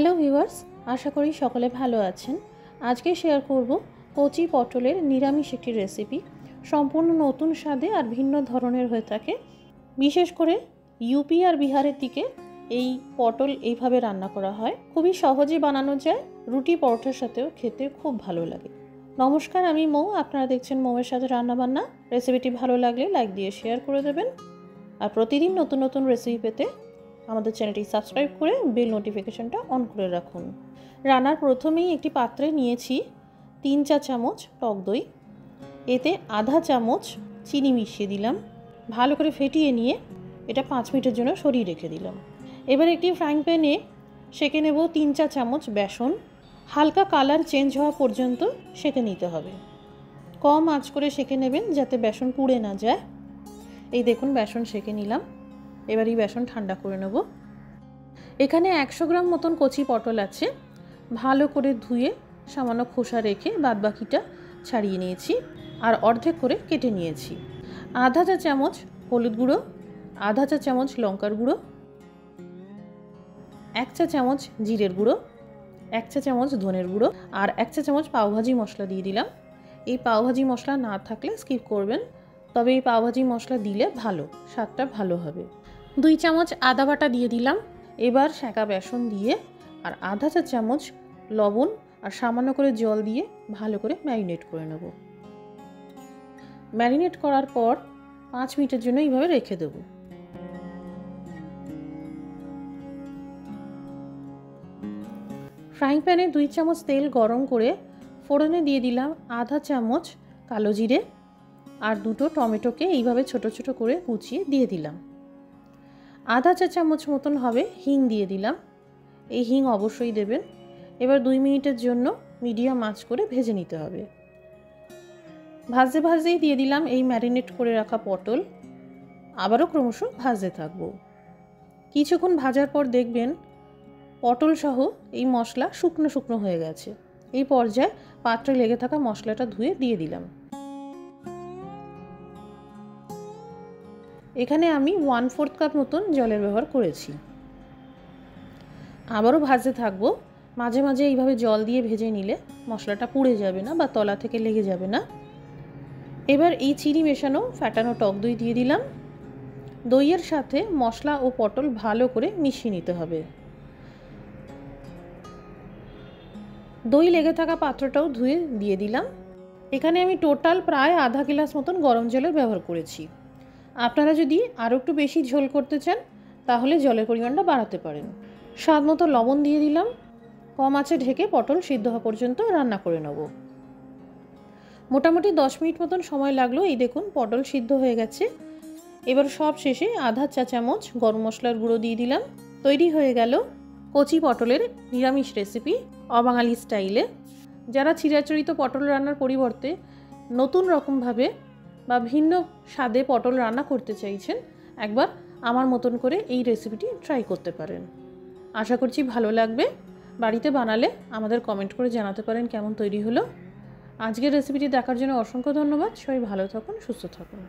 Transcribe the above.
Hello viewers, আশা করি সকলে ভালো আছেন। আজকে শেয়ার করব কচি পটলের নিরামিষ একটি রেসিপি। সম্পূর্ণ নতুন স্বাদে আর ভিন্ন ধরনের হয়ে থাকে। বিশেষ করে ইউপি আর বিহারের দিকে এই পটল এইভাবে রান্না করা হয়। খুবই সহজে বানানো যায়, রুটি পরোটার সাথেও খেতে খুব ভালো লাগে। নমস্কার, আমি মৌ, আপনারা দেখছেন মৌয়ের সাথে রান্নাবান্না। রেসিপিটি ভালো লাগলে লাইক দিয়ে শেয়ার করে দেবেন। আর প্রতিদিন নতুন নতুন রেসিপি পেতে আমাদের চ্যানেলটি সাবস্ক্রাইব করে বেল নোটিফিকেশনটা অন করে রাখুন। রান্নার প্রথমেই একটি পাত্রে নিয়েছি 3 চা চামচ টক দই, এতে আধা চামচ চিনি মিশিয়ে দিলাম। ভালো করে ফেটিয়ে নিয়ে এটা 5 মিনিটের জন্য সরিয়ে রেখে দিলাম। এবার একটি ফ্রাইং প্যানে সেঁকে নেব 3 চা চামচ বেসন। হালকা কালার চেঞ্জ হওয়া পর্যন্ত সেঁকে নিতে হবে। কম আঁচ করে সেঁকে নেবেন যাতে বেসন পুড়ে না যায়। এই দেখুন বেসন সেঁকে নিলাম। এবার এই বেসন ঠান্ডা করে নেব। এখানে 100 গ্রাম মতন কচি পটল আছে। ভালো করে ধুয়ে সামান্য খোসা রেখে বাদবাকিটা ছাড়িয়ে নিয়েছি আর অর্ধেক করে কেটে নিয়েছি। আধা চা চামচ হলুদ গুঁড়ো, আধা চা চামচ লঙ্কার গুঁড়ো, 1 চা চামচ জিরের গুঁড়ো, 1 চা চামচ ধনের গুঁড়ো আর 1 চা চামচ পাওভাজি মশলা দিয়ে দিলাম। এই পাওভাজি মশলা না থাকলে স্কিপ করবেন, তবে এই পাওভাজি মশলা দিলে ভালো, স্বাদটা ভালো হবে। 2 চামচ আদা বাটা দিয়ে দিলাম। এবার সেঁকা বেসন দিয়ে আর আধা চা চামচ লবণ আর সামান্য করে জল দিয়ে ভালো করে ম্যারিনেট করে নেব। ম্যারিনেট করার পর 5 মিনিটের জন্য এইভাবে রেখে দেব। ফ্রাইং প্যানে 2 চামচ তেল গরম করে ফোড়নে দিয়ে দিলাম আধা চামচ কালো জিরে আর 2টো টমেটোকে এইভাবে ছোট ছোট করে কুচিয়ে দিয়ে দিলাম। আধা চা চামচ মতন হবে হিং দিয়ে দিলাম। এই হিং অবশ্যই দেবেন। এবার 2 মিনিটের জন্য মিডিয়াম আঁচ করে ভেজে নিতে হবে। ভাজতে ভাজতেই দিয়ে দিলাম এই ম্যারিনেট করে রাখা পটল। আবারও ক্রমশ ভাজতে থাকবো। কিছুক্ষণ ভাজার পর দেখবেন পটল সহ এই মশলা শুকনো শুকনো হয়ে গেছে। এই পর্যায়ে পাত্রে লেগে থাকা মশলাটা ধুয়ে দিয়ে দিলাম। এখানে আমি 1/4 কাপ মতন জলের ব্যবহার করেছি। আবারও ভাজতে থাকবো। মাঝে মাঝে এইভাবে জল দিয়ে ভেজে নিলে মশলাটা পুড়ে যাবে না বা তলা থেকে লেগে যাবে না। এবার এই চিনি মেশানো ফ্যাটানো টক দই দিয়ে দিলাম। দইয়ের সাথে মশলা ও পটল ভালো করে মিশিয়ে নিতে হবে। দই লেগে থাকা পাত্রটাও ধুয়ে দিয়ে দিলাম। এখানে আমি টোটাল প্রায় আধা গ্লাস মতন গরম জলের ব্যবহার করেছি। আপনারা যদি আরও একটু বেশি ঝোল করতে চান তাহলে জলের পরিমাণটা বাড়াতে পারেন। স্বাদ মতো লবণ দিয়ে দিলাম। কম আঁচে ঢেকে পটল সিদ্ধ হওয়া পর্যন্ত রান্না করে নেব। মোটামুটি 10 মিনিট মতন সময় লাগলো। এই দেখুন পটল সিদ্ধ হয়ে গেছে। এবার সব শেষে আধা চা চামচ গরম মশলার গুঁড়ো দিয়ে দিলাম। তৈরি হয়ে গেল কচি পটলের নিরামিষ রেসিপি অবাঙালি স্টাইলে। যারা চিরাচরিত পটল রান্নার পরিবর্তে নতুন রকমভাবে বা ভিন্ন স্বাদে পটল রান্না করতে চাইছেন, একবার আমার মতন করে এই রেসিপিটি ট্রাই করতে পারেন। আশা করছি ভালো লাগবে। বাড়িতে বানালে আমাদের কমেন্ট করে জানাতে পারেন কেমন তৈরি হলো। আজকের রেসিপিটি দেখার জন্য অসংখ্য ধন্যবাদ। সবাই ভালো থাকুন, সুস্থ থাকুন।